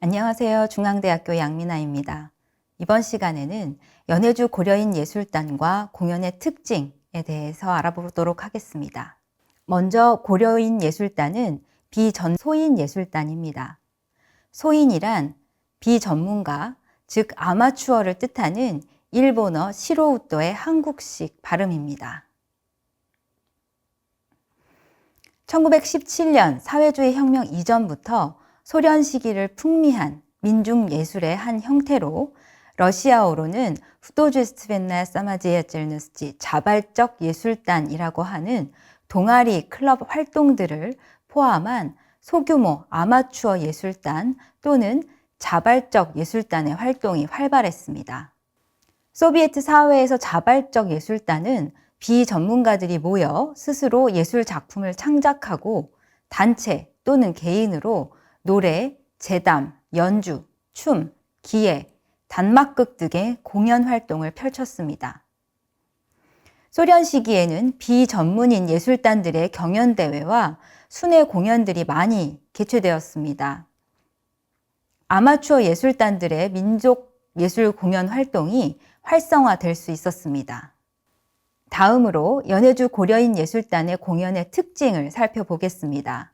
안녕하세요. 중앙대학교 양민아입니다. 이번 시간에는 연해주 고려인 예술단과 공연의 특징에 대해서 알아보도록 하겠습니다. 먼저 고려인 예술단은 비전소인 예술단입니다. 소인이란 비전문가, 즉 아마추어를 뜻하는 일본어 시로우토의 한국식 발음입니다. 1917년 사회주의 혁명 이전부터 소련 시기를 풍미한 민중예술의 한 형태로 러시아어로는 후도주스트벤나 사마지에젤느스지 자발적 예술단이라고 하는 동아리 클럽 활동들을 포함한 소규모 아마추어 예술단 또는 자발적 예술단의 활동이 활발했습니다. 소비에트 사회에서 자발적 예술단은 비전문가들이 모여 스스로 예술 작품을 창작하고 단체 또는 개인으로 노래, 재담, 연주, 춤, 기예, 단막극 등의 공연 활동을 펼쳤습니다. 소련 시기에는 비전문인 예술단들의 경연대회와 순회 공연들이 많이 개최되었습니다. 아마추어 예술단들의 민족 예술 공연 활동이 활성화될 수 있었습니다. 다음으로 연해주 고려인 예술단의 공연의 특징을 살펴보겠습니다.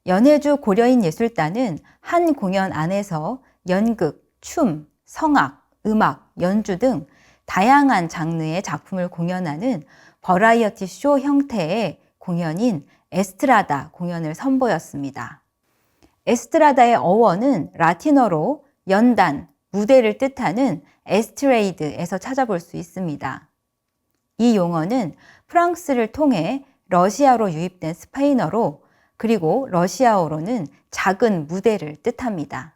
연해주 고려인 예술단은 한 공연 안에서 연극, 춤, 성악, 음악, 연주 등 다양한 장르의 작품을 공연하는 버라이어티 쇼 형태의 공연인 에스트라다 공연을 선보였습니다. 에스트라다의 어원은 라틴어로 연단, 무대를 뜻하는 에스트레이드에서 찾아볼 수 있습니다. 이 용어는 프랑스를 통해 러시아로 유입된 스페인어로 그리고 러시아어로는 작은 무대를 뜻합니다.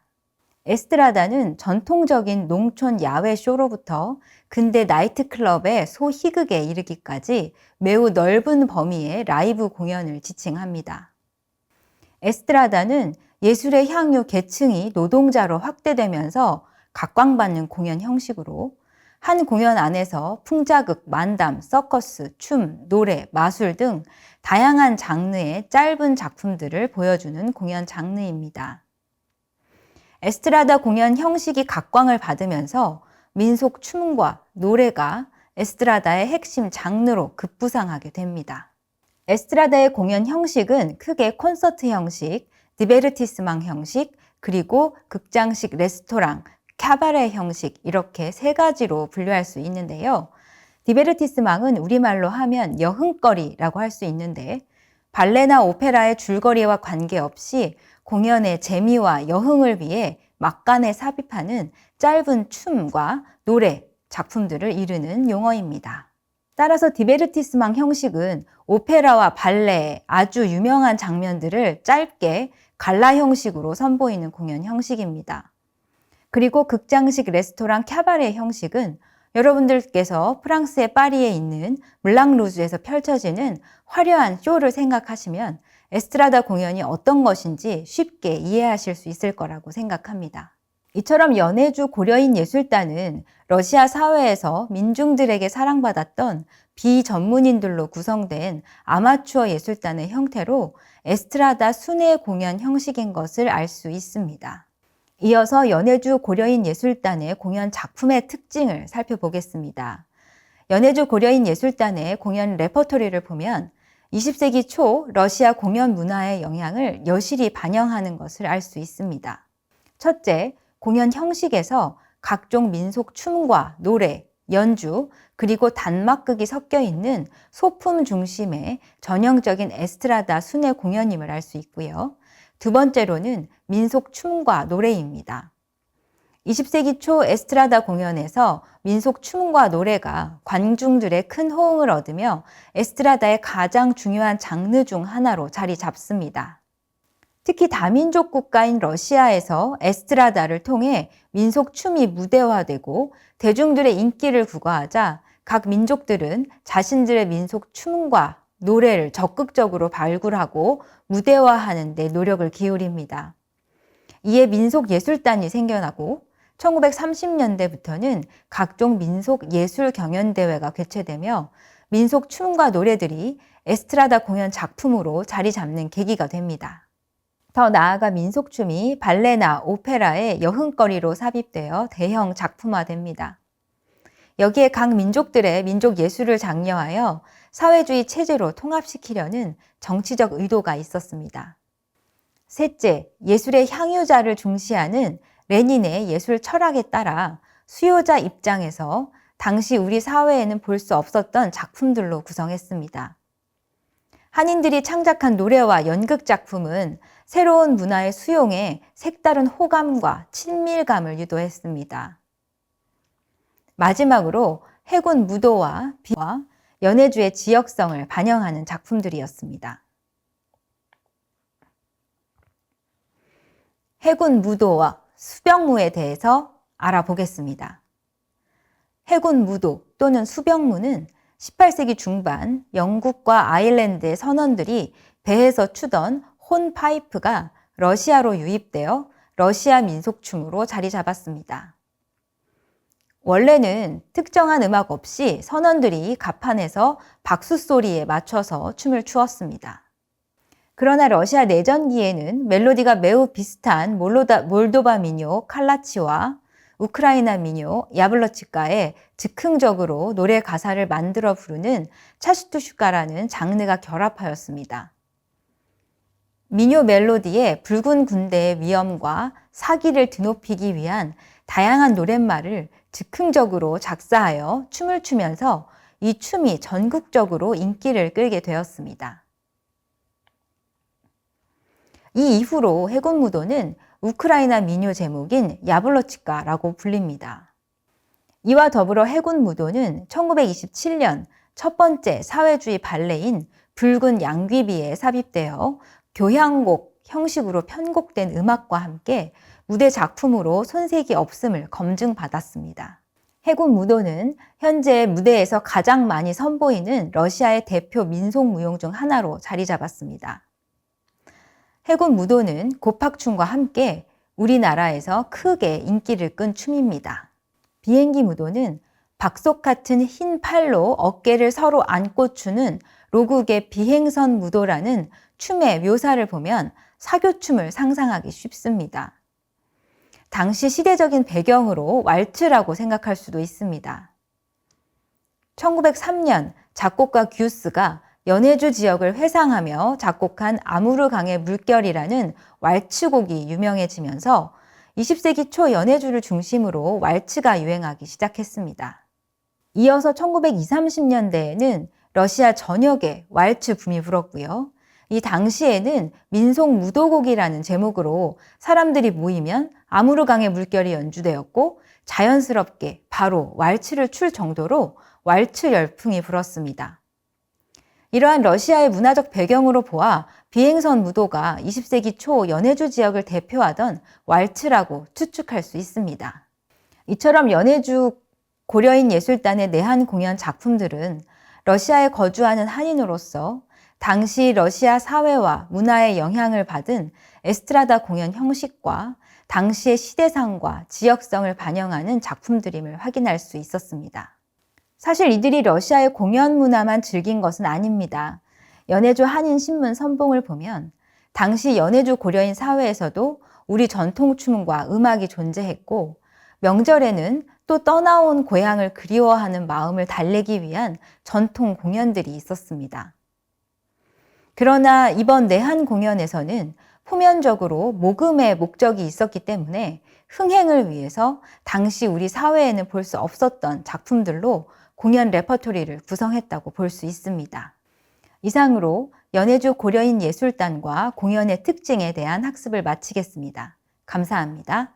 에스트라다는 전통적인 농촌 야외 쇼로부터 근대 나이트클럽의 소희극에 이르기까지 매우 넓은 범위의 라이브 공연을 지칭합니다. 에스트라다는 예술의 향유 계층이 노동자로 확대되면서 각광받는 공연 형식으로 한 공연 안에서 풍자극, 만담, 서커스, 춤, 노래, 마술 등 다양한 장르의 짧은 작품들을 보여주는 공연 장르입니다. 에스트라다 공연 형식이 각광을 받으면서 민속 춤과 노래가 에스트라다의 핵심 장르로 급부상하게 됩니다. 에스트라다의 공연 형식은 크게 콘서트 형식, 디베르티스망 형식, 그리고 극장식 레스토랑, 카바레 형식 이렇게 세 가지로 분류할 수 있는데요. 디베르티스망은 우리말로 하면 여흥거리라고 할 수 있는데 발레나 오페라의 줄거리와 관계없이 공연의 재미와 여흥을 위해 막간에 삽입하는 짧은 춤과 노래, 작품들을 이르는 용어입니다. 따라서 디베르티스망 형식은 오페라와 발레의 아주 유명한 장면들을 짧게 갈라 형식으로 선보이는 공연 형식입니다. 그리고 극장식 레스토랑 캬바레 형식은 여러분들께서 프랑스의 파리에 있는 물랑루즈에서 펼쳐지는 화려한 쇼를 생각하시면 에스트라다 공연이 어떤 것인지 쉽게 이해하실 수 있을 거라고 생각합니다. 이처럼 연해주 고려인 예술단은 러시아 사회에서 민중들에게 사랑받았던 비전문인들로 구성된 아마추어 예술단의 형태로 에스트라다 순회 공연 형식인 것을 알 수 있습니다. 이어서 연해주 고려인 예술단의 공연 작품의 특징을 살펴보겠습니다. 연해주 고려인 예술단의 공연 레퍼토리를 보면 20세기 초 러시아 공연 문화의 영향을 여실히 반영하는 것을 알 수 있습니다. 첫째, 공연 형식에서 각종 민속 춤과 노래, 연주, 그리고 단막극이 섞여 있는 소품 중심의 전형적인 에스트라다 순회 공연임을 알 수 있고요. 두 번째로는 민속 춤과 노래입니다. 20세기 초 에스트라다 공연에서 민속 춤과 노래가 관중들의 큰 호응을 얻으며 에스트라다의 가장 중요한 장르 중 하나로 자리 잡습니다. 특히 다민족 국가인 러시아에서 에스트라다를 통해 민속 춤이 무대화되고 대중들의 인기를 부과하자 각 민족들은 자신들의 민속 춤과 노래를 적극적으로 발굴하고 무대화하는 데 노력을 기울입니다. 이에 민속예술단이 생겨나고 1930년대부터는 각종 민속 예술 경연대회가 개최되며 민속 춤과 노래들이 에스트라다 공연 작품으로 자리 잡는 계기가 됩니다. 더 나아가 민속춤이 발레나 오페라의 여흥거리로 삽입되어 대형 작품화됩니다. 여기에 각 민족들의 민족 예술을 장려하여 사회주의 체제로 통합시키려는 정치적 의도가 있었습니다. 셋째, 예술의 향유자를 중시하는 레닌의 예술 철학에 따라 수요자 입장에서 당시 우리 사회에는 볼 수 없었던 작품들로 구성했습니다. 한인들이 창작한 노래와 연극 작품은 새로운 문화의 수용에 색다른 호감과 친밀감을 유도했습니다. 마지막으로 해군 무도와 비와 연해주의 지역성을 반영하는 작품들이었습니다. 해군 무도와 수병무에 대해서 알아보겠습니다. 해군 무도 또는 수병무는 18세기 중반 영국과 아일랜드의 선원들이 배에서 추던 혼파이프가 러시아로 유입되어 러시아 민속춤으로 자리 잡았습니다. 원래는 특정한 음악 없이 선원들이 갑판에서 박수 소리에 맞춰서 춤을 추었습니다. 그러나 러시아 내전기에는 멜로디가 매우 비슷한 몰도바 민요 칼라치와 우크라이나 민요 야블러치카에 즉흥적으로 노래 가사를 만들어 부르는 차슈투슈카라는 장르가 결합하였습니다. 민요 멜로디에 붉은 군대의 위엄과 사기를 드높이기 위한 다양한 노랫말을 즉흥적으로 작사하여 춤을 추면서 이 춤이 전국적으로 인기를 끌게 되었습니다. 이 이후로 해군 무도는 우크라이나 민요 제목인 야블러치카라고 불립니다. 이와 더불어 해군 무도는 1927년 첫 번째 사회주의 발레인 붉은 양귀비에 삽입되어 교향곡 형식으로 편곡된 음악과 함께 무대 작품으로 손색이 없음을 검증받았습니다. 해군 무도는 현재 무대에서 가장 많이 선보이는 러시아의 대표 민속무용 중 하나로 자리 잡았습니다. 해군 무도는 고팍춤과 함께 우리나라에서 크게 인기를 끈 춤입니다. 비행기 무도는 박속 같은 흰 팔로 어깨를 서로 안고 추는 로국의 비행선 무도라는 춤의 묘사를 보면 사교춤을 상상하기 쉽습니다. 당시 시대적인 배경으로 왈츠라고 생각할 수도 있습니다. 1903년 작곡가 규스가 연해주 지역을 회상하며 작곡한 아무르강의 물결이라는 왈츠곡이 유명해지면서 20세기 초 연해주를 중심으로 왈츠가 유행하기 시작했습니다. 이어서 1920, 30년대에는 러시아 전역에 왈츠 붐이 불었고요. 이 당시에는 민속 무도곡이라는 제목으로 사람들이 모이면 아무르강의 물결이 연주되었고 자연스럽게 바로 왈츠를 출 정도로 왈츠 열풍이 불었습니다. 이러한 러시아의 문화적 배경으로 보아 비행선 무도가 20세기 초 연해주 지역을 대표하던 왈츠라고 추측할 수 있습니다. 이처럼 연해주 고려인 예술단의 내한 공연 작품들은 러시아에 거주하는 한인으로서 당시 러시아 사회와 문화의 영향을 받은 에스트라다 공연 형식과 당시의 시대상과 지역성을 반영하는 작품들임을 확인할 수 있었습니다. 사실 이들이 러시아의 공연 문화만 즐긴 것은 아닙니다. 연해주 한인 신문 선봉을 보면 당시 연해주 고려인 사회에서도 우리 전통춤과 음악이 존재했고 명절에는 또 떠나온 고향을 그리워하는 마음을 달래기 위한 전통 공연들이 있었습니다. 그러나 이번 내한 공연에서는 표면적으로 모금의 목적이 있었기 때문에 흥행을 위해서 당시 우리 사회에는 볼 수 없었던 작품들로 공연 레퍼토리를 구성했다고 볼 수 있습니다. 이상으로 연해주 고려인 예술단과 공연의 특징에 대한 학습을 마치겠습니다. 감사합니다.